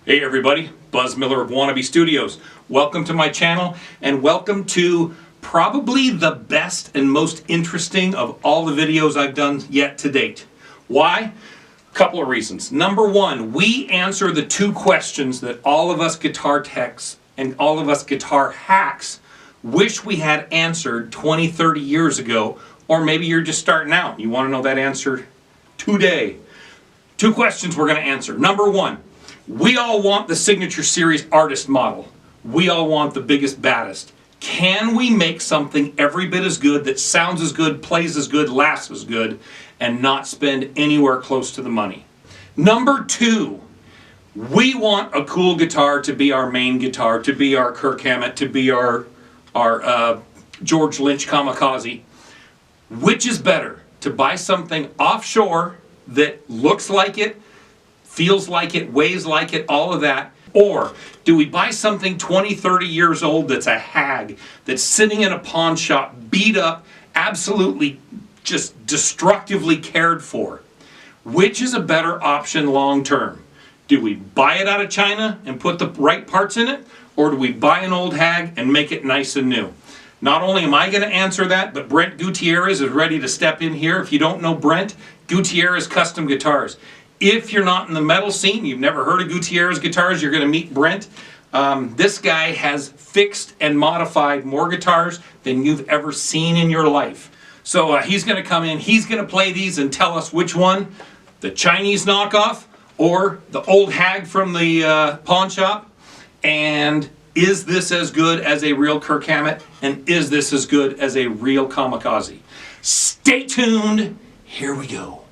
Hey everybody, Buzz Miller of Wannabe Studios. Welcome to my channel and welcome to probably the best and most interesting of all the videos I've done yet to date. Why? A couple of reasons. Number one, we answer the two questions that all of us guitar techs and all of us guitar hacks wish we had answered 20, 30 years ago, or maybe you're just starting out and you want to know that answer today. Two questions we're going to answer. Number one, we all want the Signature Series artist model. We all want the biggest, baddest. Can we make something every bit as good, that sounds as good, plays as good, lasts as good, and not spend anywhere close to the money? Number two, we want a cool guitar to be our main guitar, to be our Kirk Hammett, to be our George Lynch Kamikaze. Which is better? To buy something offshore that looks like it, feels like it, weighs like it, all of that? Or do we buy something 20, 30 years old that's a hag, that's sitting in a pawn shop, beat up, absolutely just destructively cared for? Which is a better option long term? Do we buy it out of China and put the right parts in it? Or do we buy an old hag and make it nice and new? Not only am I going to answer that, but Brent Gutierrez is ready to step in here. If you don't know Brent, Gutierrez Custom Guitars. If you're not in the metal scene, you've never heard of Gutierrez Guitars, you're going to meet Brent. This guy has fixed and modified more guitars than you've ever seen in your life. So he's going to come in, he's going to play these and tell us which one, the Chinese knockoff or the old hag from the pawn shop. And is this as good as a real Kirk Hammett? And is this as good as a real Kamikaze? Stay tuned. Here we go.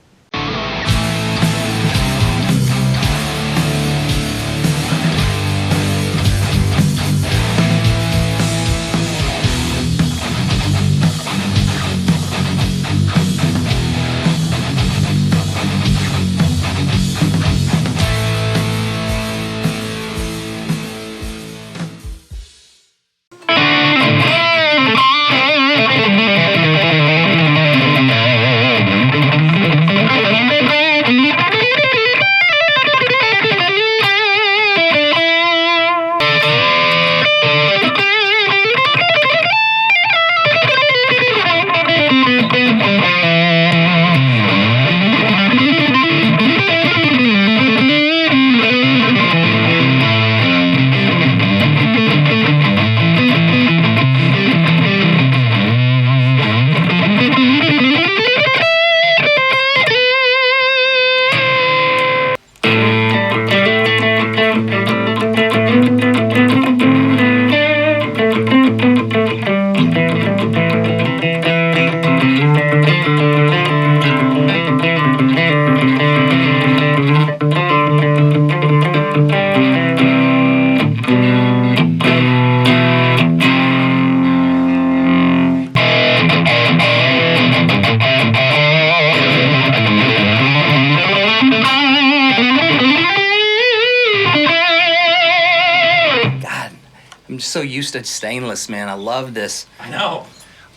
I'm just so used to stainless, man. I love this. I know.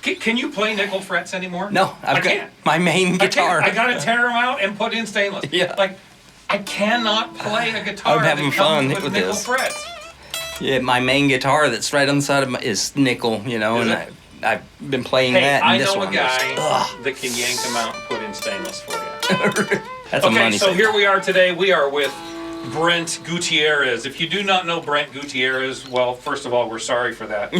Can you play nickel frets anymore? No, I've got my main guitar. I gotta tear them out and put in stainless. Yeah. Like, I cannot play a guitar I'm having that comes fun with with nickel this. frets. Yeah, my main guitar that's right on the side of my is nickel, you know, Is and it? I've been playing Hey, that. I And this know a one guy ugh. that can yank them out and put in stainless for you. That's a Okay, money so saver. here we are today. We are with Brent Gutierrez. If you do not know Brent Gutierrez, well, first of all, we're sorry for that.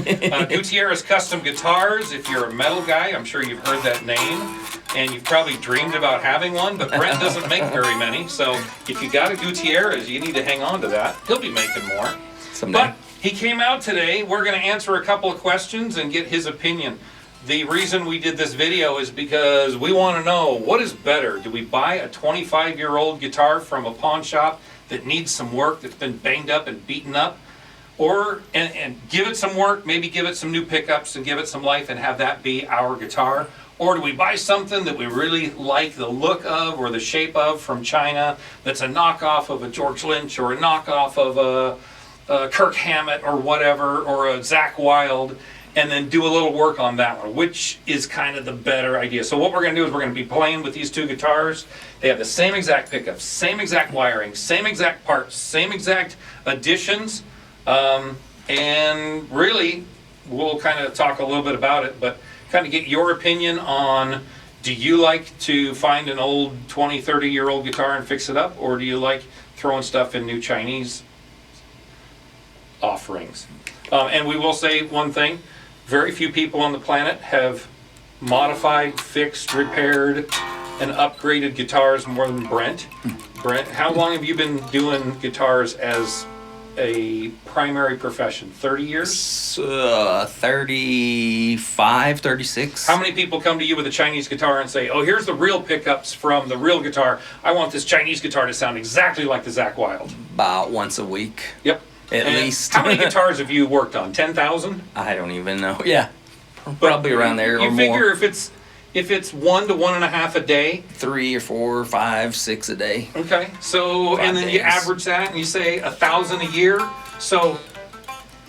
Gutierrez Custom Guitars. If you're a metal guy, I'm sure you've heard that name, and you've probably dreamed about having one, but Brent doesn't make very many, so if you got a Gutierrez, you need to hang on to that. He'll be making more. Someday. But he came out today. We're going to answer a couple of questions and get his opinion. The reason we did this video is because we want to know, what is better? Do we buy a 25-year-old guitar from a pawn shop that needs some work, that's been banged up and beaten up, or and give it some work, maybe give it some new pickups and give it some life and have that be our guitar? Or do we buy something that we really like the look of or the shape of from China that's a knockoff of a George Lynch or a knockoff of a Kirk Hammett or whatever, or a Zakk Wylde, and then do a little work on that one, which is kind of the better idea. So what we're going to do is we're going to be playing with these two guitars. They have the same exact pickups, same exact wiring, same exact parts, same exact additions, and really we'll kind of talk a little bit about it, but kind of get your opinion on, do you like to find an old 20, 30-year-old guitar and fix it up, or do you like throwing stuff in new Chinese offerings? And we will say one thing, very few people on the planet have modified, fixed, repaired, and upgraded guitars more than Brent. Brent, how long have you been doing guitars as a primary profession? 30 years? 35, 36. How many people come to you with a Chinese guitar and say, oh, here's the real pickups from the real guitar. I want this Chinese guitar to sound exactly like the Zakk Wylde? About once a week. Yep. At And least. How many guitars have you worked on? 10,000? I don't even know. Yeah. Probably around there You or figure more. if it's 1 to 1.5 a day. 3 or 4 or 5, 6 a day. Okay. So, 5 and then you days. average that and you say 1,000 a year. So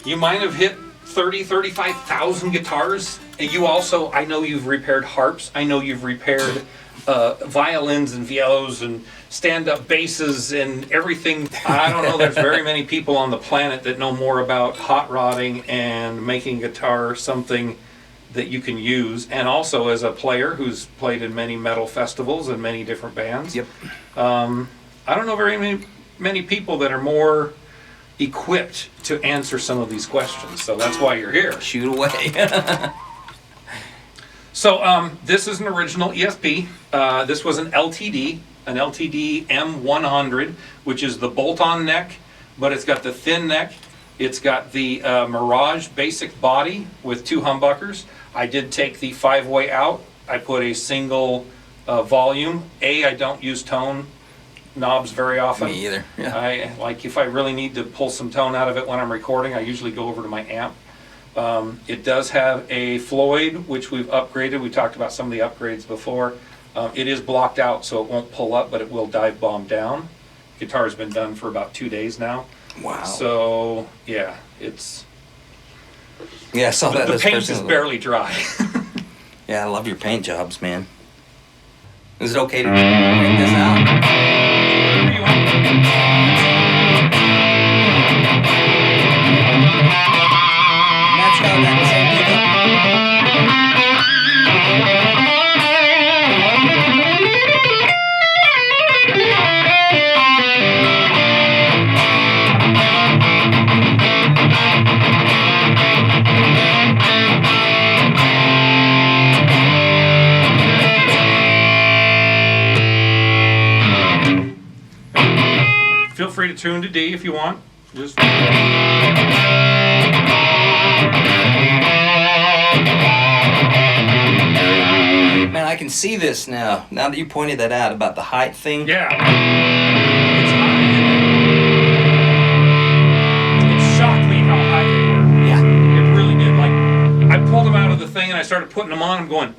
you might have hit 30, 35,000 guitars. And you also, I know you've repaired harps. I know you've repaired violins and violas and stand-up basses and everything. I don't know, there's very many people on the planet that know more about hot rodding and making guitar something that you can use. And also as a player who's played in many metal festivals and many different bands. Yep. I don't know very many people that are more equipped to answer some of these questions. So that's why you're here. Shoot away. So this is an original ESP. This was an LTD M100, which is the bolt-on neck, but it's got the thin neck. It's got the Mirage basic body with 2 humbuckers. I did take the 5-way out. I put a single volume. I don't use tone knobs very often. Me either. Yeah. I like, if I really need to pull some tone out of it when I'm recording, I usually go over to my amp. It does have a Floyd, which we've upgraded. We talked about some of the upgrades before. It is blocked out, so it won't pull up, but it will dive bomb down. Guitar's been done for about 2 days now. Wow. So, yeah, it's... Yeah, I saw that. The this paint person is was- barely dry. Yeah, I love your paint jobs, man. Is it okay to bring this out? Whatever you want. That's got that same pickup. Feel free to tune to D if you want. Just... Man, I can see this now. Now that you pointed that out about the height thing. Yeah. It's high. It shocked me how high they were. Yeah. It really did. Like, I pulled them out of the thing and I started putting them on. I'm going,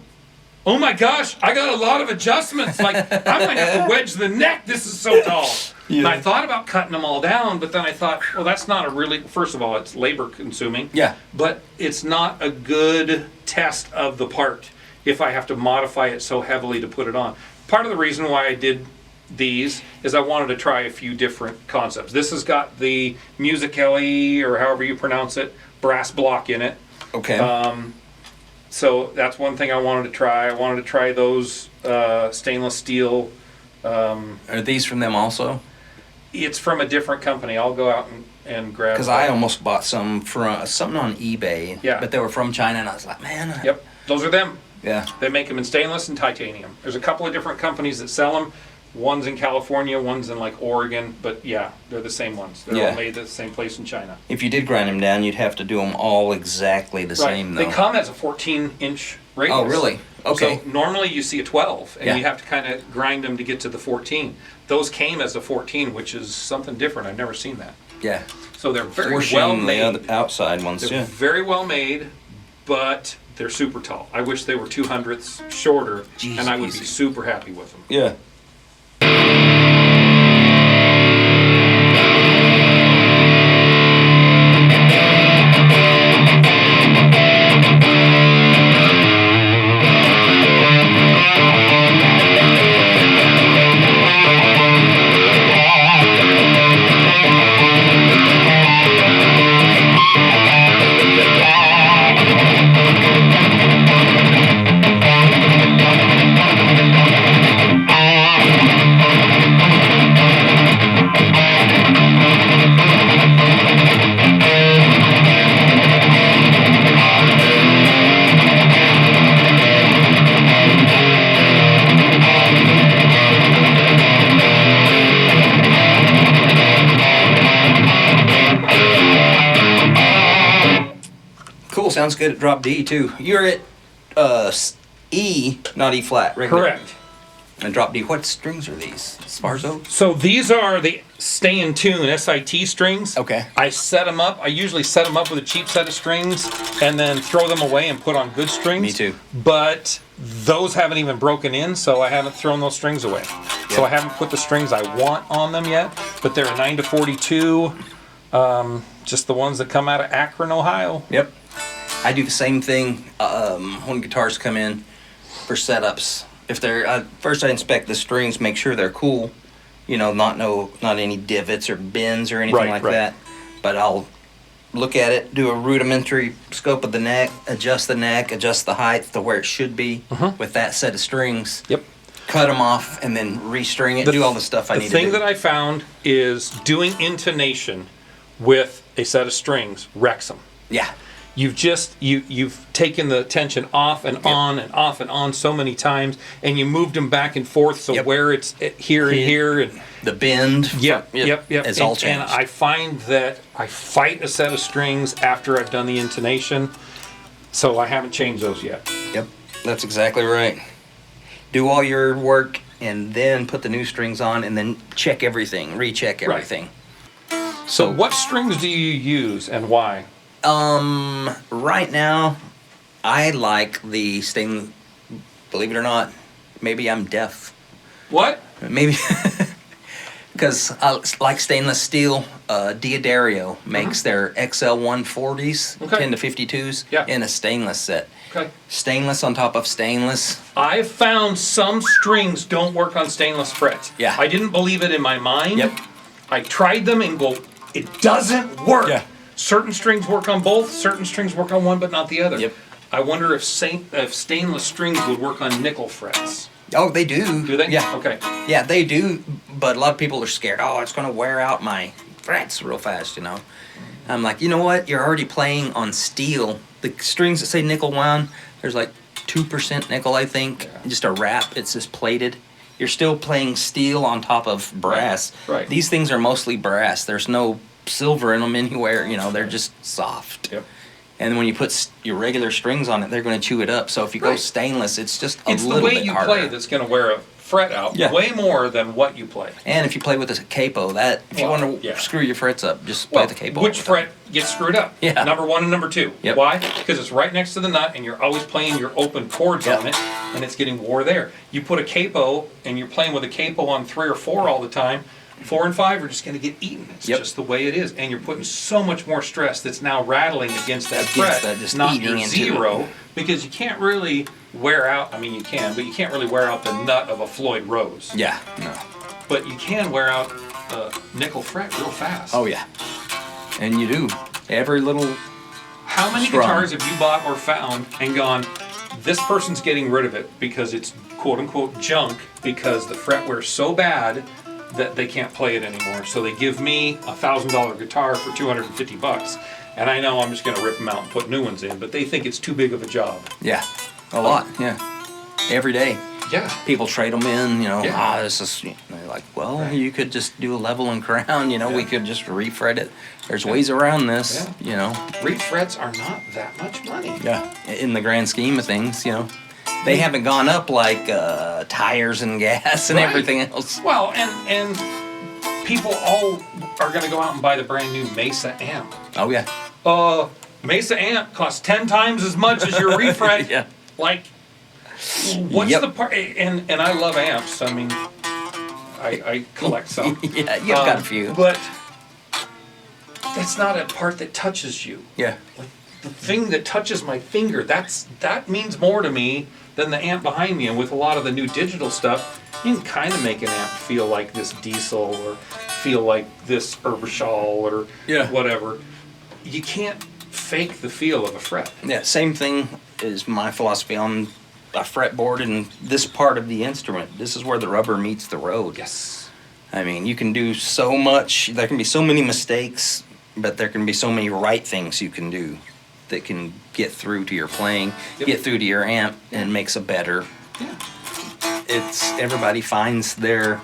oh my gosh, I got a lot of adjustments. Like, I might have to wedge the neck. This is so tall. Yeah. And I thought about cutting them all down, but then I thought, well, that's not a really, first of all, it's labor consuming. Yeah. But it's not a good test of the part if I have to modify it so heavily to put it on. Part of the reason why I did these is I wanted to try a few different concepts. This has got the Musicali, or however you pronounce it, brass block in it. Okay. So that's one thing I wanted to try. I wanted to try those stainless steel. Are these from them also? It's from a different company. I'll go out and grab. Because I almost bought some from something on eBay. Yeah. But they were from China, and I was like, man. Yep, those are them. Yeah. They make them in stainless and titanium. There's a couple of different companies that sell them. One's in California, one's in like Oregon, but yeah, they're the same ones. They're Yeah. all made at the same place in China. If you did grind them down, you'd have to do them all exactly the same, though. They come as a 14-inch radius. Oh, really? Okay. So normally you see a 12, and Yeah. you have to kind of grind them to get to the 14. Those came as a 14, which is something different. I've never seen that. Yeah. So they're very Forcing well the made. other outside ones, They're yeah. very well made, but they're super tall. I wish they were 2/100ths shorter, Jeez, and I would be easy. super happy with them. Yeah. sounds good at drop D too. You're at E, not E flat, regular. Correct. And drop D. What strings are these? Sparzo? So these are the Stay in Tune SIT strings. Okay. I set them up. I usually set them up with a cheap set of strings and then throw them away and put on good strings. Me too. But those haven't even broken in, so I haven't thrown those strings away. So I haven't put the strings I want on them yet, but they're a 9 to 42, just the ones that come out of Akron, Ohio. Yep. I do the same thing when guitars come in for setups. If they're first, I inspect the strings, make sure they're cool. You know, not any divots or bends or anything like that. But I'll look at it, do a rudimentary scope of the neck, adjust the height to where it should be with that set of strings. Yep. Cut them off and then restring it. Do all the stuff I need to do. The thing that I found is doing intonation with a set of strings wrecks them. Yeah. You've taken the tension off and on and off and on so many times, and you moved them back and forth. So where it's here and here and the bend. Yep. It's all changed. And I find that I fight a set of strings after I've done the intonation, so I haven't changed those yet. Yep, that's exactly right. Do all your work and then put the new strings on, and then check everything, recheck everything. So what strings do you use and why? Right now, I like the stainless. Believe it or not, maybe I'm deaf. What? Maybe because I like stainless steel. Diodario makes their XL 140s, 10 to 52s, in a stainless set. Okay. Stainless on top of stainless. I've found some strings don't work on stainless frets. Yeah. I didn't believe it in my mind. Yep. I tried them and go, it doesn't work. Yeah. Certain strings work on both, certain strings work on one but not the other. Yep. I wonder if stainless strings would work on nickel frets. Oh, they do. Do they? Yeah. Okay. Yeah, they do, but a lot of people are scared. Oh, it's going to wear out my frets real fast, you know. I'm like, you know what? You're already playing on steel. The strings that say nickel wound, there's like 2% nickel, I think. Yeah. Just a wrap. It's just plated. You're still playing steel on top of brass. Right. These things are mostly brass. There's no silver in them anywhere. You know, they're just soft. Yep. And when you put your regular strings on it, they're going to chew it up. So if you go stainless, it's just a It's little the bit way you harder. play that's going to wear a fret out way more than what you play. And if you play with a capo, if you want to screw your frets up, just play the capo. Which fret gets screwed up? Yeah. Number 1 and number 2. Yep. Why? Because it's right next to the nut and you're always playing your open chords on it and it's getting wore there. You put a capo and you're playing with a capo on 3 or 4 all the time, 4 and 5 are just going to get eaten. It's just the way it is. And you're putting so much more stress that's now rattling against that fret, just not eating your into zero, it. because you can't really wear out, I mean you can, but you can't really wear out the nut of a Floyd Rose. Yeah, no. But you can wear out a nickel fret real fast. Oh, yeah. And you do. Every little How many guitars have you bought or found and gone, this person's getting rid of it because it's quote-unquote junk because the fret wears so bad that they can't play it anymore. So they give me a $1,000 guitar for $250, and I know I'm just going to rip them out and put new ones in, but they think it's too big of a job. Yeah, a lot, yeah. Every day. Yeah. People trade them in, you know, Yeah. this is, you know, they're like, well, you could just do a level and crown, you know, we could just refret it. There's ways around this, you know. Refrets are not that much money. Yeah. In the grand scheme of things, you know. They haven't gone up like tires and gas and everything else. Well, and people all are going to go out and buy the brand new Mesa amp. Oh, yeah. Mesa amp costs 10 times as much as your refret. Yeah. Like, what's the part? And I love amps. I mean, I collect some. Yeah, you've got a few. But that's not a part that touches you. Yeah. Like, the thing that touches my finger, that means more to me than the amp behind me. And with a lot of the new digital stuff, you can kind of make an amp feel like this Diesel or feel like this Herbishal or whatever. You can't fake the feel of a fret. Yeah, same thing is my philosophy on a fretboard and this part of the instrument. This is where the rubber meets the road. Yes. I mean, you can do so much. There can be so many mistakes, but there can be so many right things you can do that can get through to your playing, get through to your amp, and makes a better. Yeah. It's everybody finds their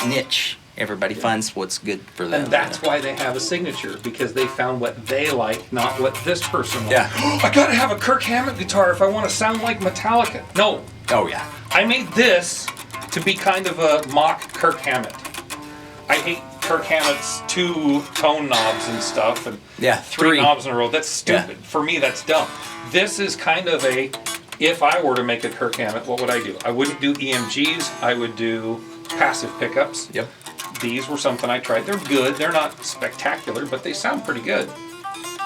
niche. Everybody finds what's good for them. And that's why they have a signature, because they found what they like, not what this person likes. Yeah. I gotta have a Kirk Hammett guitar if I want to sound like Metallica. No. Oh, yeah. I made this to be kind of a mock Kirk Hammett. I hate Kirk Hammett's 2 tone knobs and stuff, and 3 knobs in a row. That's stupid. Yeah. For me, that's dumb. This is kind of a, if I were to make a Kirk Hammett, what would I do? I wouldn't do EMGs. I would do passive pickups. Yep. These were something I tried. They're good. They're not spectacular, but they sound pretty good.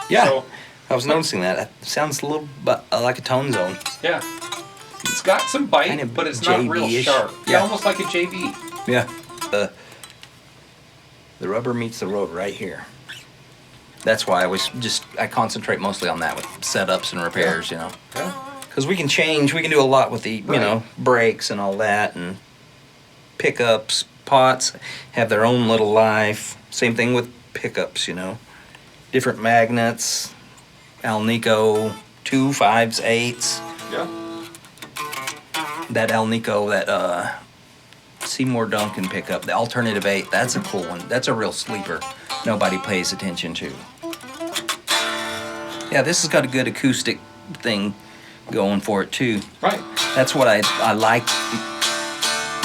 Yeah. So, I was noticing that. It sounds a little like a tone zone. yeah. It's got some bite, Kind of but it's not real JV-ish. sharp. Yeah. Almost like a JV. Yeah. The rubber meets the road right here. That's why I concentrate mostly on that with setups and repairs, you know. Yeah. Because we can do a lot with the, you Right. know, brakes and all that, and pickups, pots have their own little life. Same thing with pickups, you know. Different magnets, Alnico 2, 5s, 8s. Yeah. That Alnico, that Seymour Duncan pickup, the alternative 8, that's a cool one. That's a real sleeper. Nobody pays attention to. Yeah, this has got a good acoustic thing going for it too. Right. That's what I like.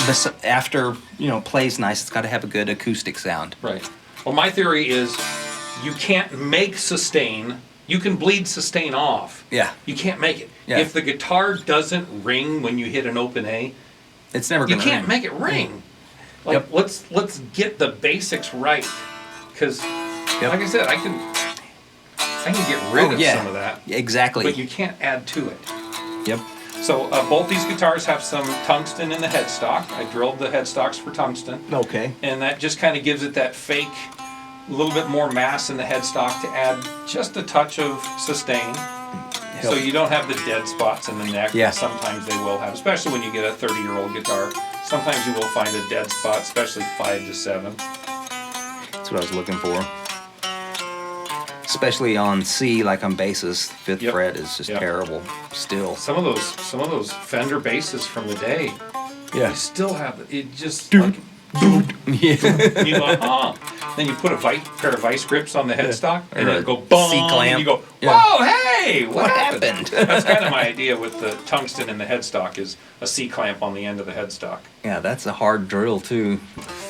This after, you know, plays nice. It's got to have a good acoustic sound. Right. Well, my theory is you can't make sustain. You can bleed sustain off. Yeah. You can't make it. Yeah. If the guitar doesn't ring when you hit an open A, It's never you gonna can't ring. make it ring. Like, Yep. let's get the basics right. Because, like I said, I can get rid of some of that. Exactly. But you can't add to it. Yep. So both these guitars have some tungsten in the headstock. I drilled the headstocks for tungsten. Okay. And that just kind of gives it that fake, a little bit more mass in the headstock to add just a touch of sustain. So you don't have the dead spots in the neck. Yeah. Sometimes they will have, especially when you get a 30-year-old guitar. Sometimes you will find a dead spot, especially 5 to 7. That's what I was looking for. Especially on C, like on basses, 5th Yep. fret is just Yep. terrible. Still. Some of those Fender basses from the day, Yeah. you still have it. Just Dude. like, Yeah. you go, huh? Then you put a pair of vice grips on the headstock, and Or then a go boom, C-clamp. and you go, Yeah. whoa, hey, what What happened? happened? That's kind of my idea with the tungsten in the headstock is a C-clamp on the end of the headstock. Yeah, that's a hard drill too.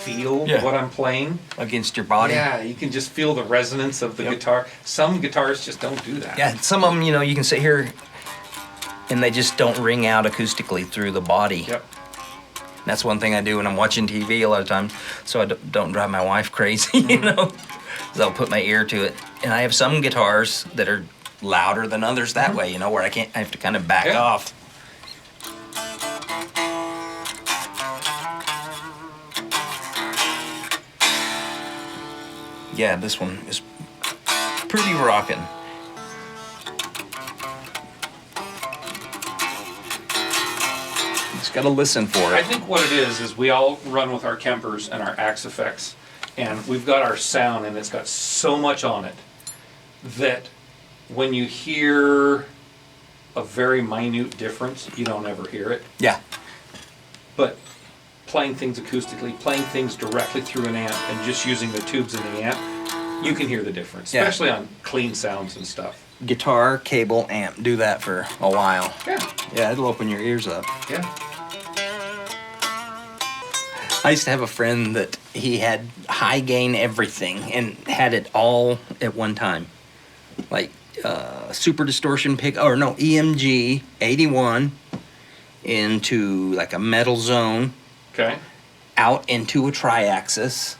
Feel Yeah. what I'm playing. Against your body. Yeah, you can just feel the resonance of the guitar. Some guitars just don't do that. Yeah, some of them, you know, you can sit here and they just don't ring out acoustically through the body. Yep. That's one thing I do when I'm watching TV a lot of times, so I don't drive my wife crazy, you know. 'Cause I'll put my ear to it. And I have some guitars that are louder than others that way, you know, where I have to kind of back Yeah. off. Yeah, this one is pretty rockin'. Just gotta listen for I it. think what it is we all run with our Kempers and our Axe effects, and we've got our sound, and it's got so much on it that when you hear a very minute difference, you don't ever hear it. Yeah. But playing things acoustically, playing things directly through an amp, and just using the tubes in the amp, you can hear the difference, Yeah. especially on clean sounds and stuff. Guitar, cable, amp. Do that for a while. Yeah, Yeah, it'll open your ears up. yeah. I used to have a friend that he had high gain everything and had it all at one time. Like super distortion pick, or no, EMG 81 into like a metal zone, Okay. out into a tri-axis.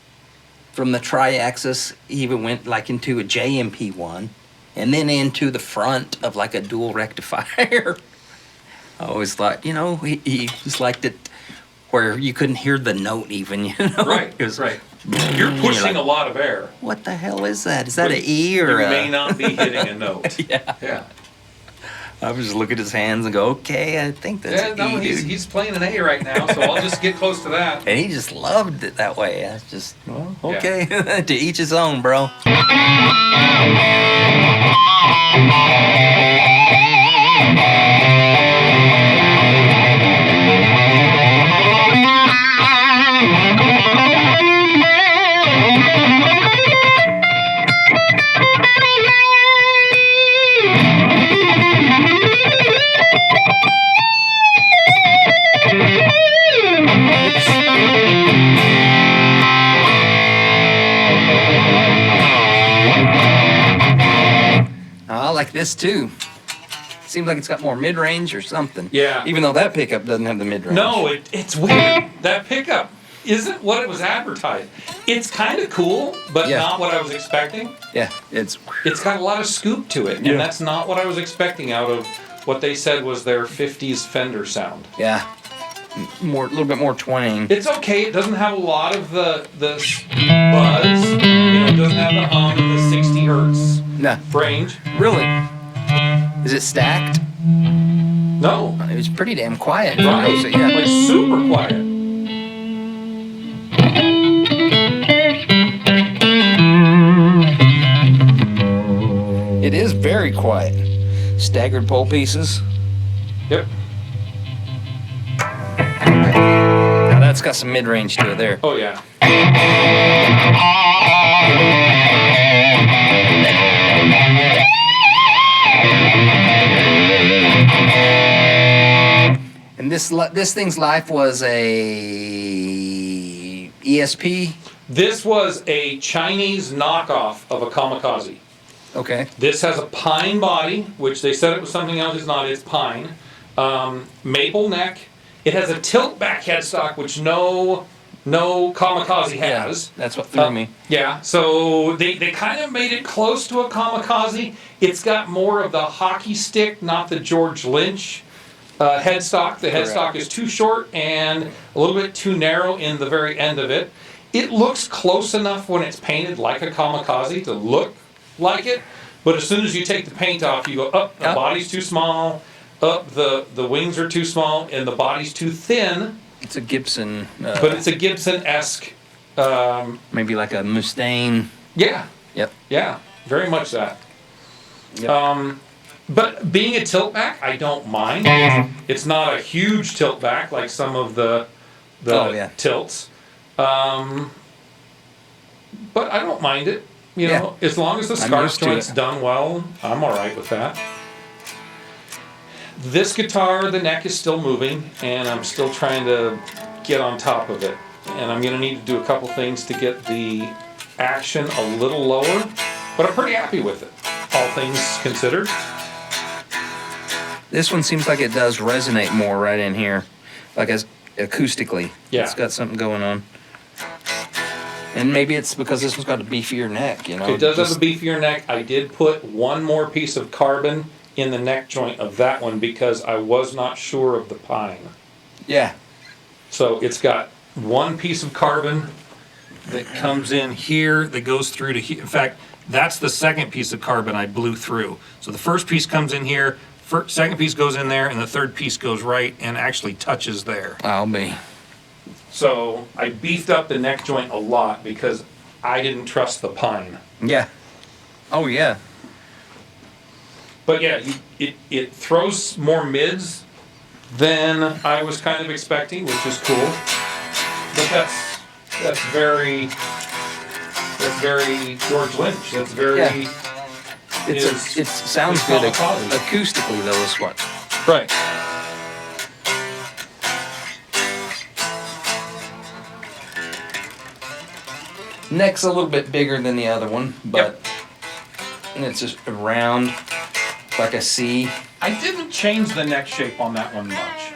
From the tri-axis, he even went like into a JMP1, and then into the front of like a dual rectifier. I always thought, you know, he just liked it where you couldn't hear the note even, you know? Right, It was, right. You're pushing like, a lot of air. what the hell is that? Is that But an E or you a... may not be hitting a note. Yeah. Yeah. I would just look at his hands and go, okay, I think that's Yeah, an no, E, dude. he's playing an A right now, so I'll just get close to that. And he just loved it that way. I was just, well, Yeah. okay, to each his own, bro. I like this too. Seems like it's got more mid-range or something. Yeah. Even though that pickup doesn't have the mid-range. No, it's weird. That pickup isn't what it was advertised. It's kind of cool, but Yeah. not what I was expecting. Yeah, it's It's got a lot of scoop to it, Yeah. and that's not what I was expecting out of what they said was their 50s Fender sound. yeah, a little bit more twang. It's okay. It doesn't have a lot of the buzz. It doesn't have the hum and the 60 hertz No, range. really. Is it stacked? No. It was pretty damn quiet. Right. So, yeah. Like super quiet. It is very quiet. Staggered pole pieces. Yep. Now that's got some mid-range to it there. Oh yeah. And this thing's life was a ESP. This was a Chinese knockoff of a Kamikaze. Okay. This has a pine body, which they said it was something else. It's not. It's pine. Maple neck. It has a tilt back headstock, which no Kamikaze has. That's what threw me. Yeah, so they kind of made it close to a Kamikaze. It's got more of the hockey stick, not the George Lynch headstock. The headstock is too short and a little bit too narrow in the very end of it. It looks close enough when it's painted like a Kamikaze to look like it, but as soon as you take the paint off, you go, the body's too small, the wings are too small, and the body's too thin. It's a Gibson. But it's a Gibson-esque. Maybe like a Mustaine. Yeah. Yep. Yeah, very much that. Yep. But being a tilt back, I don't mind. It's not a huge tilt back like some of the tilts. But I don't mind it. You know, as long as the scarf joint's done well, I'm all right with that. This guitar, the neck is still moving, and I'm still trying to get on top of it. And I'm going to need to do a couple things to get the action a little lower, but I'm pretty happy with it, all things considered. This one seems like it does resonate more right in here, like as acoustically. Yeah. It's got something going on. And maybe it's because this one's got a beefier neck, you know. It does have a beefier neck. I did put one more piece of carbon in the neck joint of that one because I was not sure of the pine. Yeah. So it's got one piece of carbon that comes in here that goes through to here. In fact, that's the second piece of carbon I blew through. So the first piece comes in here, second piece goes in there, and the third piece goes right and actually touches there. I'll be. So I beefed up the neck joint a lot because I didn't trust the pine. Yeah. Oh, yeah. But yeah, it throws more mids than I was kind of expecting, which is cool. But that's very George Lynch. That's very. Yeah. It sounds good acoustically though. This one. Right. Neck's a little bit bigger than the other one, but it's just round, like a C. I didn't change the neck shape on that one much.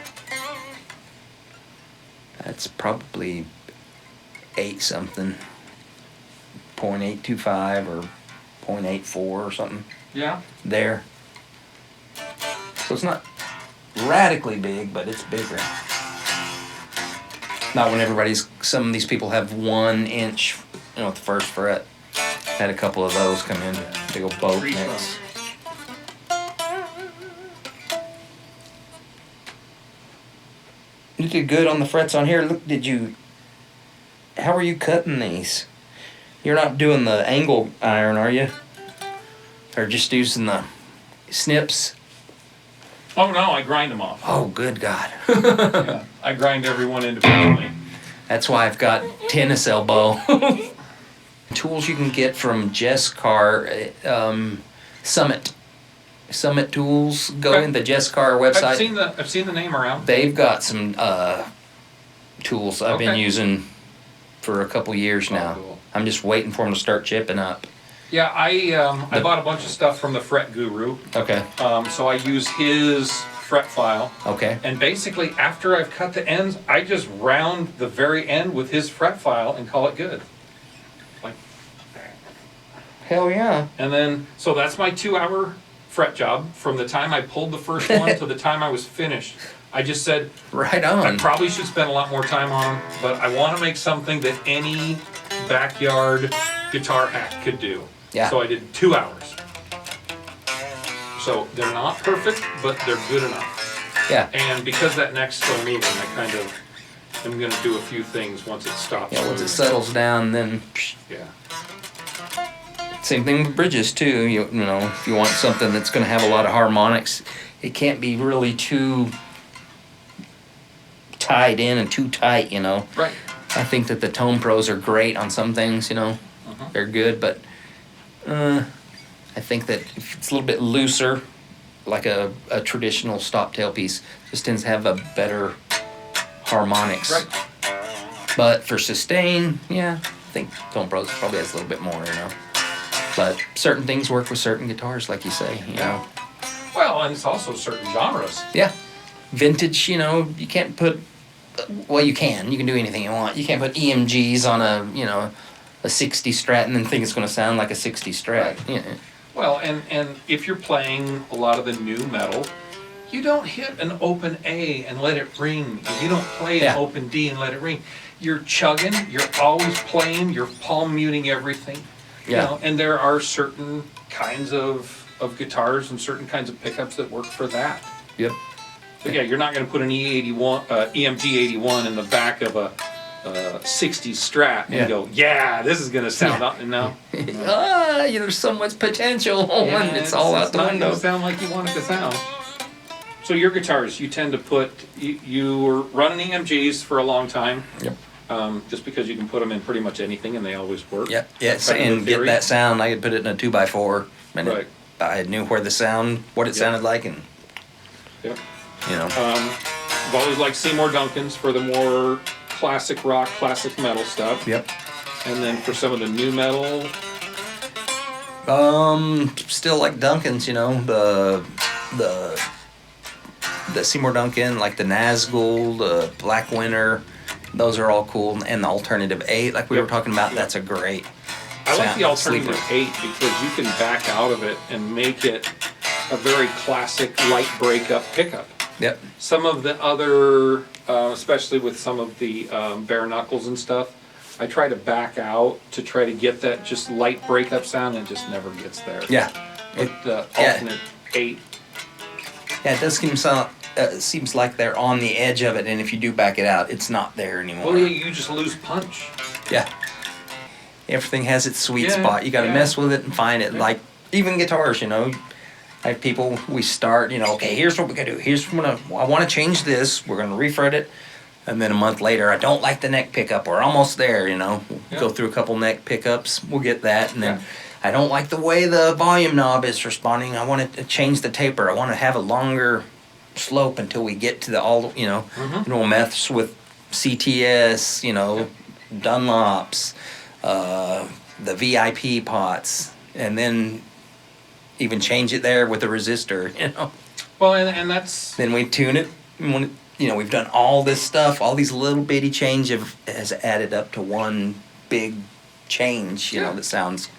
That's probably 8 something, 0.825 or 0.84 or something. Yeah. There. So it's not radically big, but it's bigger. Not when some of these people have 1 inch, at the first fret. Had a couple of those come in, big old boat necks. You did good on the frets on here. Look, how are you cutting these? You're not doing the angle iron, are you? Or just using the snips? Oh no, I grind them off. Oh, good God. Yeah, I grind every one individually. That's why I've got tennis elbow. tools you can get from Jesscar, Summit Tools. Go Okay. in the Jesscar website. I've seen the name around. They've got some tools I've been Okay. using for a couple years now. Cool. I'm just waiting for them to start chipping up. Yeah, I bought a bunch of stuff from the Fret Guru. Okay. So I use his fret file. Okay. And basically, after I've cut the ends, I just round the very end with his fret file and call it good. Like, Hell yeah. and then, so that's my 2-hour fret job. From the time I pulled the first one to the time I was finished. I just said, Right I on. probably should spend a lot more time on them, but I want to make something that any backyard guitar hack could do. Yeah. So I did 2 hours. So they're not perfect, but they're good enough. Yeah. And because that neck's still moving, I kind of am going to do a few things once it stops. Yeah, once it moving. settles down, then Yeah. same thing with bridges too. You know, if you want something that's going to have a lot of harmonics, it can't be really too tied in and too tight, you know. Right. I think that the Tone Pros are great on some things, you know. They're good, but I think that if it's a little bit looser, like a traditional stop tail piece, just tends to have a better harmonics. Right. But for sustain, yeah, I think Tone Pros probably has a little bit more, you know. But certain things work with certain guitars, like you say, you know. Well, and it's also certain genres. Yeah. Vintage, you know, you can't put, well, you can do anything you want. You can't put EMGs on a 60 Strat and then think it's going to sound like a 60 Strat. Right. Yeah. Well, and if you're playing a lot of the new metal, you don't hit an open A and let it ring. You don't play an open D and let it ring. You're chugging, you're always playing, you're palm muting everything. You Yeah. know, and there are certain kinds of guitars and certain kinds of pickups that work for that. Yep. But yeah, you're not going to put an EMG 81 in the back of a 60 Strat and go, yeah, this is going to sound up and now. There's so much potential when it's all out the not window. going to sound like you want it to sound. So your guitars, you tend to put, you were running EMGs for a long time. Yep. Just because you can put them in pretty much anything and they always work. Yep. Yes, Kind of and the get theory. that sound. I could put it in a 2x4, and Right. I knew where what it sounded like, and Yep. you know. I've always liked Seymour Duncans for the more classic rock, classic metal stuff. Yep. And then for some of the new metal, Still like Duncan's, you know, the Seymour Duncan, like the Nazgul, the Black Winter, those are all cool, and the Alternative 8, like we were talking about, that's a great I like sound, the Alternative sleeper. 8 because you can back out of it and make it a very classic light breakup pickup. Yep. Some of the other, especially with some of the bare knuckles and stuff, I try to back out to try to get that just light breakup sound and it just never gets there. Yeah. But the yeah. Alternate 8, Yeah, it does seems like they're on the edge of it, and if you do back it out, it's not there anymore. well, you just lose punch. Yeah. Everything has its sweet Yeah, spot. You got to yeah. mess with it and find it. Yeah. Like even guitars, you know. I have people, we start, you know, okay, here's what we gotta do. I want to change this. We're gonna refret it, and then a month later, I don't like the neck pickup. We're almost there, you know. We'll Yeah. go through a couple neck pickups. We'll get that, and then Yeah. I don't like the way the volume knob is responding. I want to change the taper. I want to have a longer slope until we get to Mm-hmm. we'll mess with CTS, you know, Dunlops, the VIP pots, and then even change it there with a resistor, you know. Well, and that's, Then we tune it. And when, you know, we've done all this stuff, all these little bitty has added up to one big change, you know, Yeah. that sounds.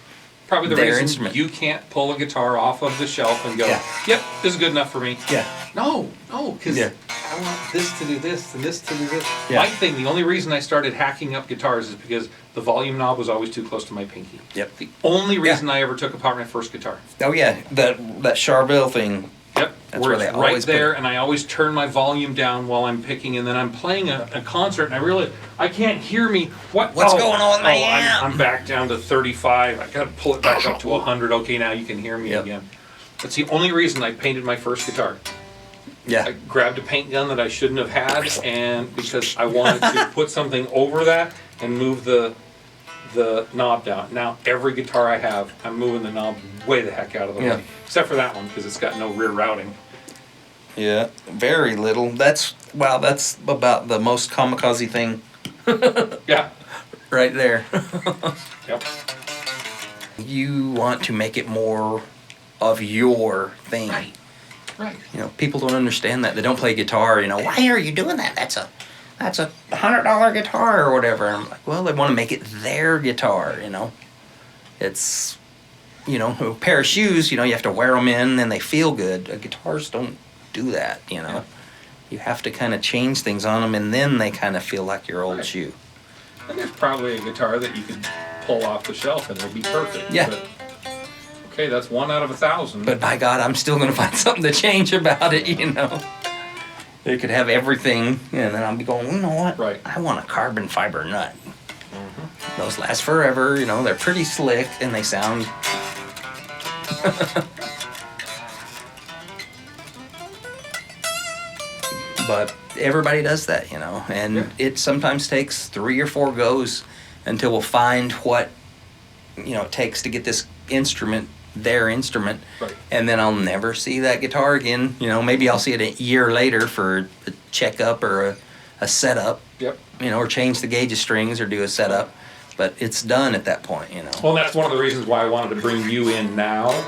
probably the their reason instrument. you can't pull a guitar off of the shelf and go, Yeah. yep, this is good enough for me. Yeah. No, because Yeah. I want this to do this and this to do this. Yeah. My thing, the only reason I started hacking up guitars is because the volume knob was always too close to my pinky. Yep. The only reason I ever took apart my first guitar. Oh yeah, that Charvel thing. Yep, That's where where it's they right always put there, it. and I always turn my volume down while I'm picking, and then I'm playing a concert, and I realize I can't hear me. What's going on with my amp? I'm back down to 35. I gotta pull it back up to 100. Okay, now you can hear me Yep. again. That's the only reason I painted my first guitar. Yeah. I grabbed a paint gun that I shouldn't have had, and because I wanted to put something over that and move the the knob down. Now, every guitar I have, I'm moving the knob way the heck out of the way. Except for that one, because it's got no rear routing. Yeah, very little. That's about the most kamikaze thing. Yeah. Right there. Yep. You want to make it more of your thing. Right. Right. You know, people don't understand that. They don't play guitar, you know, why are you doing that? That's a $100 guitar or whatever. And I'm like, well, they want to make it their guitar, you know. It's, you know, a pair of shoes, you know, you have to wear them in and they feel good. Guitars don't do that, you know. You have to kind of change things on them and then they kind of feel like your old shoe. And there's probably a guitar that you could pull off the shelf and it'll be perfect. Yeah. But, okay, that's 1 out of 1,000. But by God, I'm still going to find something to change about it, you know. It could have everything, and then I'll be going, you know what? Right. I want a carbon fiber nut. Those last forever, you know, they're pretty slick, and they sound... But everybody does that, you know, and it sometimes takes 3 or 4 goes until we'll find what, you know, it takes to get this instrument, their instrument, Right. and then I'll never see that guitar again. You know, maybe I'll see it a year later for a checkup or a setup, Yep. you know, or change the gauge of strings or do a setup, but it's done at that point, you know. Well, that's one of the reasons why I wanted to bring you in now.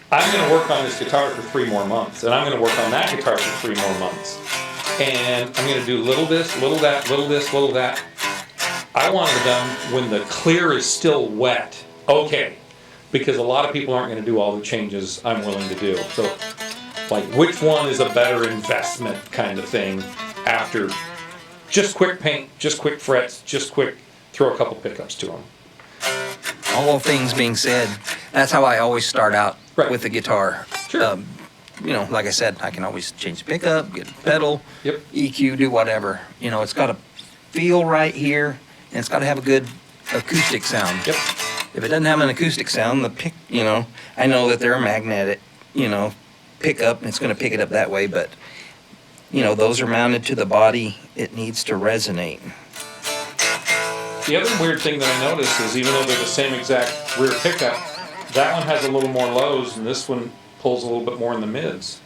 I'm going to work on this guitar for 3 more months, and I'm going to work on that guitar for 3 more months. And I'm going to do little this, little that, little this, little that. I want it done when the clear is still wet. Okay. Because a lot of people aren't going to do all the changes I'm willing to do. So, like, which one is a better investment kind of thing after just quick paint, just quick frets, just quick throw a couple pickups to them. All things being said, that's how I always start out Right. with the guitar. Sure. You know, like I said, I can always change the pickup, get a pedal, Yep. EQ, do whatever. You know, it's got to feel right here, and it's got to have a good acoustic sound. Yep. If it doesn't have an acoustic sound, you know, I know that they're a magnetic, you know, pickup, and it's going to pick it up that way, but, you know, those are mounted to the body. It needs to resonate. The other weird thing that I noticed is even though they're the same exact rear pickup, that one has a little more lows and this one pulls a little bit more in the mids.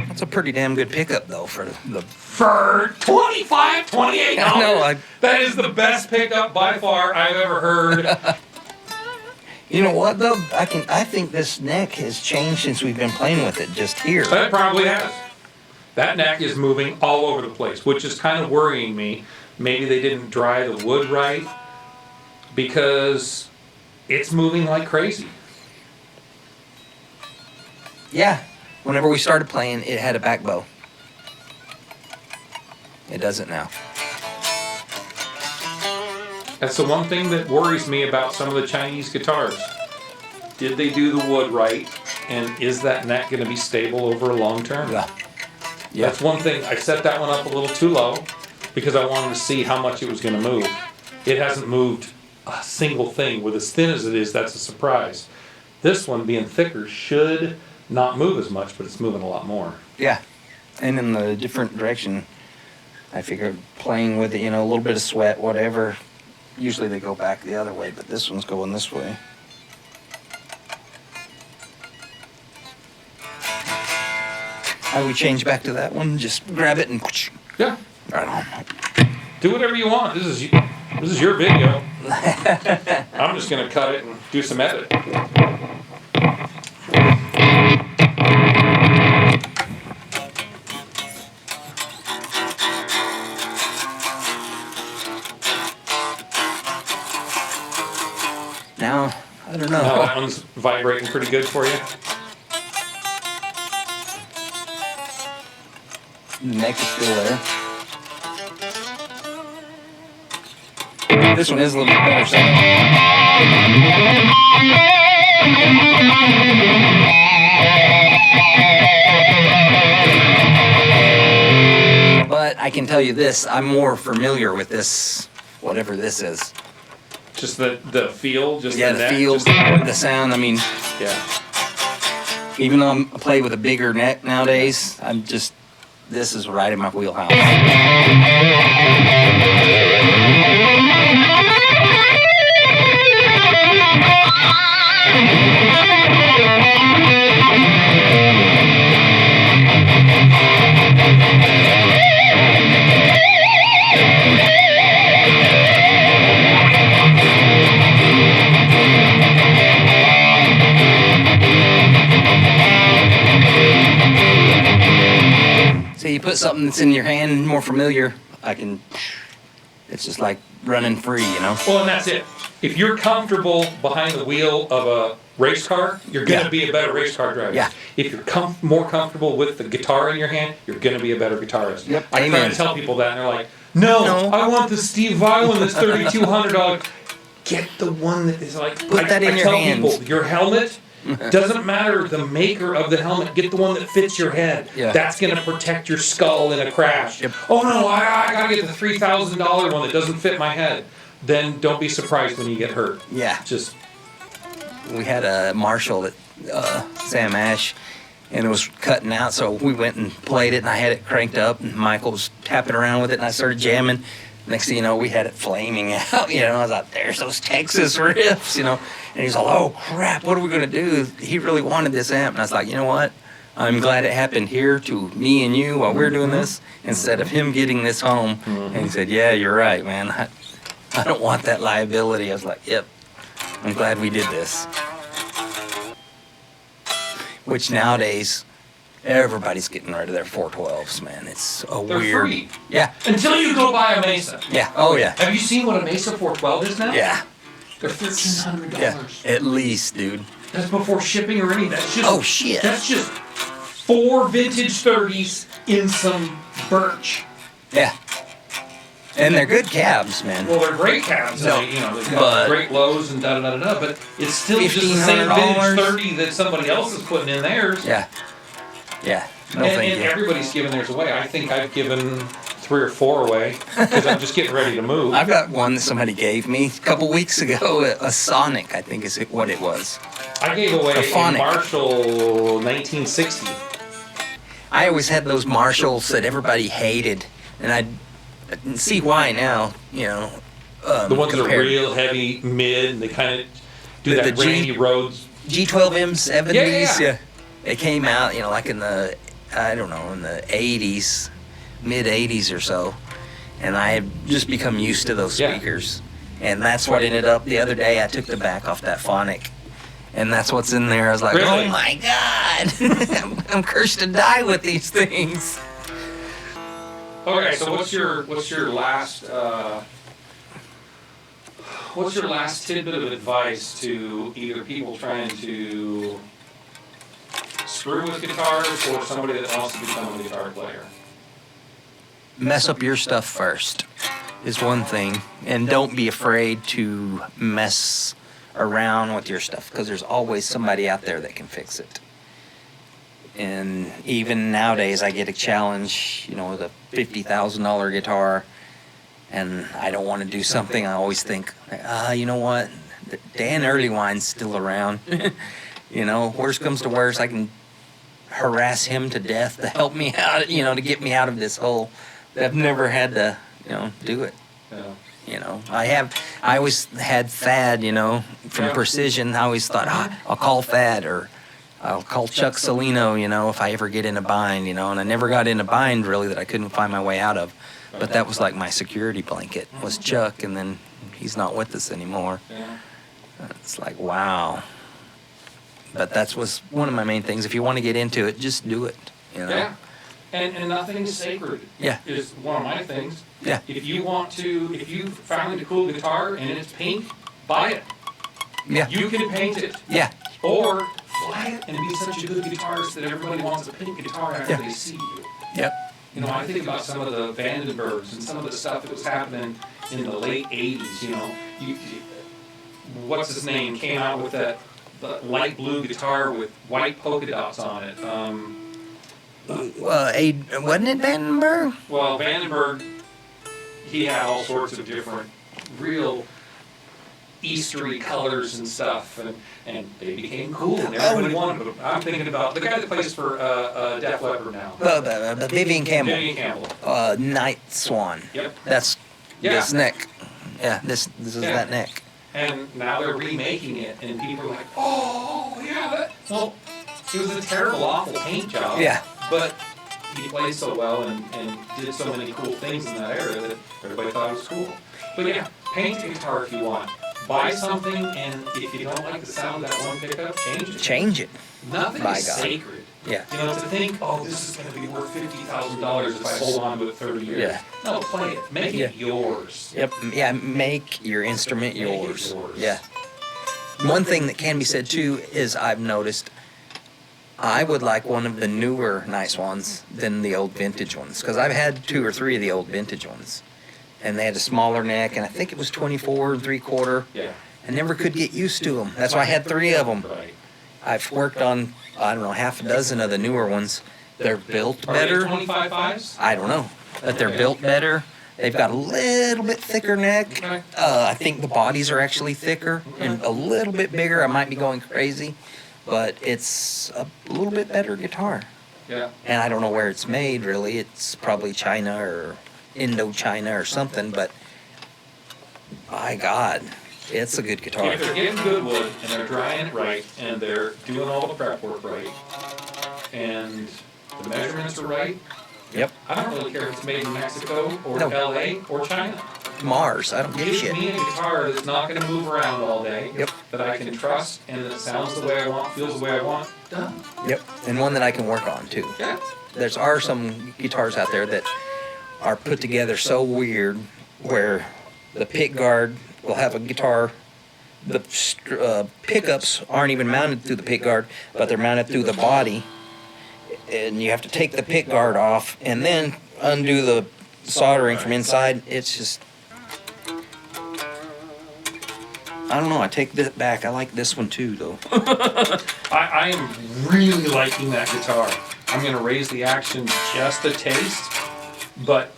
That's a pretty damn good pickup, though, for the... For 25, 28 I know, that is the best pickup by far I've ever heard. You know what, though? I think this neck has changed since we've been playing with it just here. That probably has. That neck is moving all over the place, which is kind of worrying me. Maybe they didn't dry the wood right because it's moving like crazy. Yeah. Whenever we started playing, it had a back bow. It doesn't now. That's the one thing that worries me about some of the Chinese guitars. Did they do the wood right? And is that neck going to be stable over a long term? Yeah. That's one thing. I set that one up a little too low because I wanted to see how much it was going to move. It hasn't moved a single thing. With as thin as it is, that's a surprise. This one, being thicker, should not move as much, but it's moving a lot more. Yeah. And in the different direction, I figured playing with it, you know, a little bit of sweat, whatever. Usually they go back the other way, but this one's going this way. How do we change back to that one? Just grab it and Yeah. right on. Do whatever you want. This is your video. I'm just going to cut it and do some edit. Now, I don't know. Now that one's vibrating pretty good for you. The neck is still there. This one is a little bit better sound. But I can tell you this, I'm more familiar with this, whatever this is. Just the feel, just Yeah, the the neck, feel, just- the sound. I mean, yeah. even though I play with a bigger neck nowadays, this is right in my wheelhouse. So you put something that's in your hand more familiar, it's just like running free, you know? Well, and that's it. If you're comfortable behind the wheel of a race car, you're going to be a better race car driver. Yeah. If you're more comfortable with the guitar in your hand, you're going to be a better guitarist. Yep. I try Amen. to tell people that, and they're like, no, I want the Steve Vai one that's $3,200. Get the one that is like, Put that in your hands. People, your helmet doesn't matter the maker of the helmet. Get the one that fits your head. Yeah. That's going to protect your skull in a crash. Yep. Oh no, I got to get the $3,000 one that doesn't fit my head. Then don't be surprised when you get hurt. Yeah. Just We had a Marshall at Sam Ash, and it was cutting out, so we went and played it, and I had it cranked up, and Michael was tapping around with it, and I started jamming. Next thing you know, we had it flaming out, you know. I was like, there's those Texas riffs, you know. And he's like, oh, crap, what are we going to do? He really wanted this amp. And I was like, you know what? I'm glad it happened here to me and you while we're doing this instead of him getting this home. And he said, yeah, you're right, man. I don't want that liability. I was like, yep, I'm glad we did this. Which nowadays, everybody's getting rid of their 412s, man. It's a they're weird. free. Yeah, Until you go buy a Mesa. yeah, oh yeah, Have you seen what a Mesa 412 is now? yeah, They're $1,300. yeah. At least, dude. That's before shipping or anything. That's just Oh, shit. That's just 4 vintage 30s in some birch. Yeah. And they're good cabs, man. Well, they're great cabs. No, They've got but- great lows and da da da da. But it's still just the same vintage $1,500. 30 that somebody else is putting in theirs. Yeah. Yeah. No, and thank you. everybody's giving theirs away. I think I've given 3 or 4 away because I'm just getting ready to move. I've got one that somebody gave me a couple weeks ago, a Sonic, I think is what it was. I gave away A a Phonic. Marshall 1960. I always had those Marshalls that everybody hated, and I didn't see why now, you know. The ones that are compared- real heavy mid, and they kind of do The that G- Randy Rhodes. G12M70s, Yeah. They came out, you know, like in the, I don't know, in the 80s, mid 80s or so. And I had just become used to those Yeah. speakers. And that's what ended up, the other day I took the back off that Phonic. And that's what's in there. I was like, Really? oh my God, I'm cursed to die with these things. Okay, so what's your last tidbit of advice to either people trying to screw with guitars or somebody that wants to become a guitar player? Mess up your stuff first is one thing. And don't be afraid to mess around with your stuff, because there's always somebody out there that can fix it. And even nowadays, I get a challenge, you know, with a $50,000 guitar, and I don't want to do something. I always think, you know what, Dan Earlywine's still around. You know, worst comes to worst, I can harass him to death to help me out, you know, to get me out of this hole. I've never had to, you know, do it. Yeah. You know, I always had Thad, you know, from Yeah. Precision. I always thought, I'll call Thad, or I'll call Chuck Salino, you know, if I ever get in a bind, you know. And I never got in a bind, really, that I couldn't find my way out of. But that was like my security blanket, was Chuck, and then he's not with us anymore. Yeah. It's like, wow. But that was one of my main things. If you want to get into it, just do it, you know. Yeah. And nothing's sacred. Yeah. Is one of my things. Yeah. If you found a cool guitar and it's pink, buy it. Yeah. You can paint it. Yeah. Or fly it and be such a good guitarist that everybody wants a pink guitar after Yeah. they see you. Yep. You know, I think about some of the Vandenbergs and some of the stuff that was happening in the late 80s, you know. What's his name came out with the light blue guitar with white polka dots on it. Wasn't it Vandenberg? Well, Vandenberg, he had all sorts of different, real Eastery colors and stuff, and they became cool, and everybody wanted them. I'm thinking about the guy that plays for Def Leppard now. Vivian Campbell. Vivian Campbell. Night Swan. Yep. That's this neck. Yeah, this is that neck. And now they're remaking it, and people are like, oh, yeah, that. Well, it was a terrible, awful paint job. Yeah. But he played so well and did so many cool things in that era that everybody thought it was cool. But yeah, paint a guitar if you want. Buy something, and if you don't like the sound of that one pickup, change it. Change it. Nothing By is God. sacred. Yeah. You know, to think, oh, this is going to be worth $50,000 if I hold on to it 30 years. Yeah. No, play it. Make it yours. Yep. Yeah. Make your instrument Make it yours. yours. Yeah. One thing that can be said too is I've noticed I would like one of the newer nice ones than the old vintage ones, because I've had 2 or 3 of the old vintage ones, and they had a smaller neck, and I think it was 24 3/4. Yeah. I never could get used to them. That's why I had 3 of them. Right. I've worked on, I don't know, half a dozen of the newer ones. They're built better. Are they 25.5s? I don't know, but they're built better. They've got a little bit thicker neck. Okay. I think the bodies are actually thicker and a little bit bigger. I might be going crazy, but it's a little bit better guitar. Yeah. And I don't know where it's made, really. It's probably China or Indochina or something, but my God, it's a good guitar. If they're getting good wood and they're drying it right and they're doing all the prep work right and the measurements are right, Yep. I don't really care if it's made in Mexico or No. LA or China. Mars, I don't give a Give shit. me a guitar that's not going to move around all day, Yep. that I can trust and that sounds the way I want, feels the way I want. Done. Yep. And one that I can work on too. Yeah. Are some guitars out there that are put together so weird where the pick guard will have a guitar, the pickups aren't even mounted through the pick guard, but they're mounted through the body, and you have to take the pick guard off and then undo the soldering from inside. It's just, I don't know, I take that back. I like this one too though. I am really liking that guitar. I'm going to raise the action just a taste, but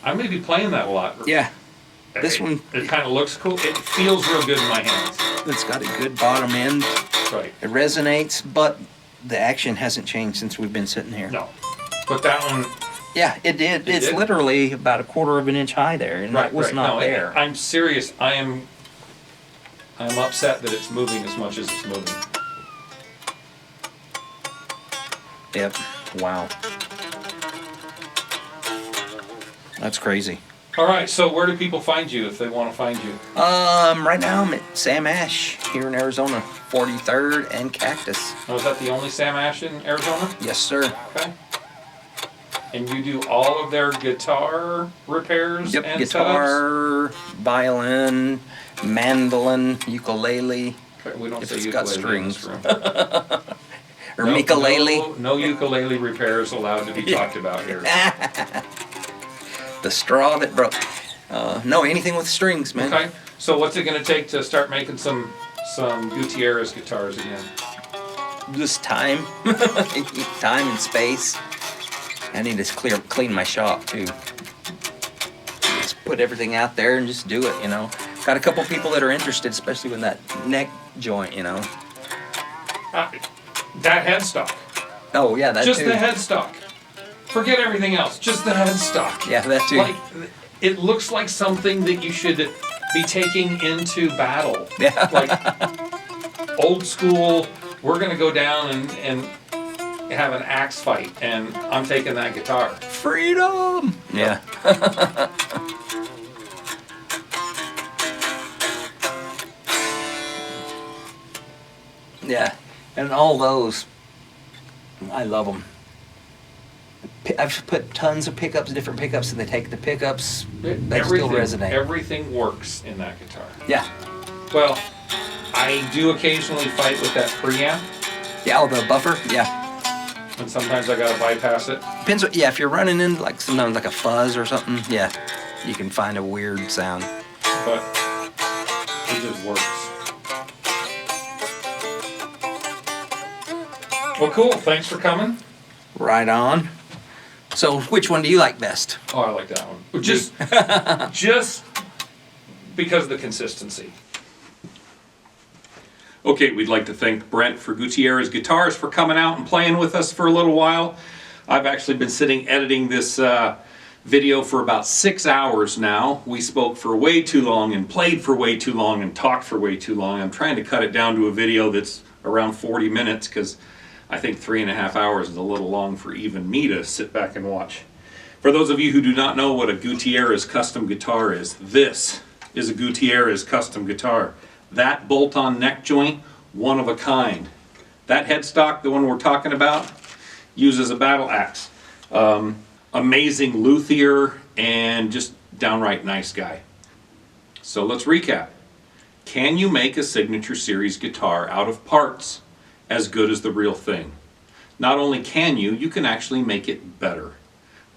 I'm going to be playing that a lot. Yeah. This one, It kind of looks cool. It feels real good in my hands. it's got a good bottom end. Right. It resonates, but the action hasn't changed since we've been sitting here. No. But that one, Yeah, it did. It's did? literally about 1/4 of an inch high there, and that was not no, there. I'm serious. I'm upset that it's moving as much as it's moving. Yep. Wow. That's crazy. All right, so where do people find you if they want to find you? Right now I'm at Sam Ash here in Arizona, 43rd and Cactus. Oh, is that the only Sam Ash in Arizona? Yes, sir. Okay. And you do all of their guitar repairs Yep. and Guitar, violin, mandolin, ukulele, setups? Okay, we don't if say it's ukulele got strings. in this room. or ukulele. No ukulele repairs allowed to be talked about here. The straw that broke. No, anything with strings, man. Okay, so what's it going to take to start making some Gutierrez guitars again? Just time. Time and space. I need to clean my shop too. Just put everything out there and just do it, you know. Got a couple people that are interested, especially with that neck joint, you know. That headstock. Oh yeah, that Just too. the headstock. Forget everything else. Just the headstock. Yeah, that too. Like, it looks like something that you should be taking into battle. Yeah. Like old school. We're gonna go down and have an axe fight, and I'm taking that guitar. Freedom. Yeah. Yeah, and all those, I love them. I've put tons of pickups, different pickups, and they take the pickups. They still resonate. Everything works in that guitar. Yeah. Well, I do occasionally fight with that preamp, Yeah. Oh, the buffer. Yeah. and sometimes I gotta bypass it. Depends. Yeah. If you're running in like sometimes like a fuzz or something, yeah, you can find a weird sound. But it just works. Well, cool. Thanks for coming. Right on. So, which one do you like best? Oh, I like that one. Just because of the consistency. Okay, we'd like to thank Brent for Gutierrez Guitars for coming out and playing with us for a little while. I've actually been sitting editing this video for about 6 hours now. We spoke for way too long and played for way too long and talked for way too long. I'm trying to cut it down to a video that's around 40 minutes because I think 3.5 hours is a little long for even me to sit back and watch. For those of you who do not know what a Gutierrez Custom Guitar is, this is a Gutierrez Custom Guitar. That bolt-on neck joint, one of a kind. That headstock, the one we're talking about, uses a battle axe. Amazing luthier and just downright nice guy. So let's recap. Can you make a Signature Series guitar out of parts as good as the real thing? Not only can you, you can actually make it better.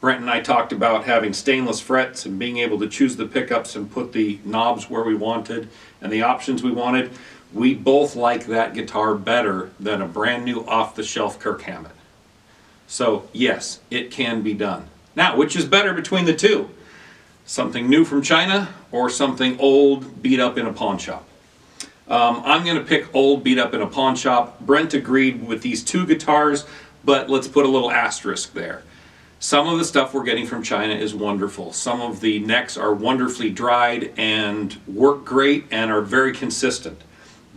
Brent and I talked about having stainless frets and being able to choose the pickups and put the knobs where we wanted and the options we wanted. We both like that guitar better than a brand new off-the-shelf Kirk Hammett. So yes, it can be done. Now, which is better between the two? Something new from China or something old beat up in a pawn shop? I'm going to pick old beat up in a pawn shop. Brent agreed with these two guitars, but let's put a little asterisk there. Some of the stuff we're getting from China is wonderful. Some of the necks are wonderfully dried and work great and are very consistent.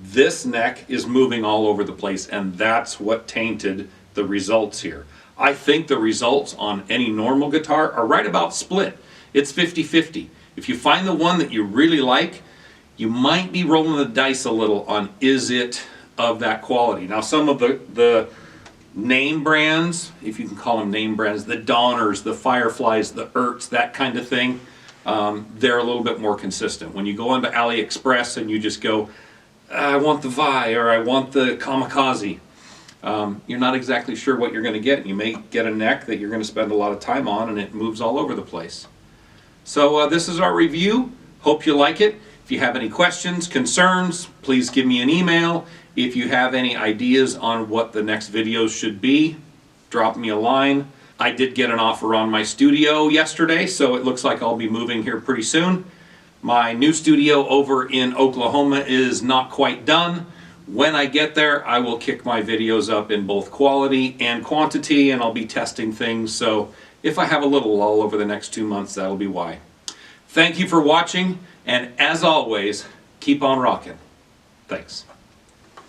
This neck is moving all over the place, and that's what tainted the results here. I think the results on any normal guitar are right about split. It's 50-50. If you find the one that you really like, you might be rolling the dice a little on is it of that quality. Now some of the name brands, if you can call them name brands, the Donners, the Fireflies, the Erts, that kind of thing, they're a little bit more consistent. When you go onto AliExpress and you just go, I want the Vi or I want the Kamikaze, you're not exactly sure what you're going to get. You may get a neck that you're going to spend a lot of time on and it moves all over the place. So this is our review. Hope you like it. If you have any questions, concerns, please give me an email. If you have any ideas on what the next videos should be, drop me a line. I did get an offer on my studio yesterday, so it looks like I'll be moving here pretty soon. My new studio over in Oklahoma is not quite done. When I get there, I will kick my videos up in both quality and quantity, and I'll be testing things. So if I have a little lull over the next 2 months, that'll be why. Thank you for watching, and as always, keep on rocking. Thanks.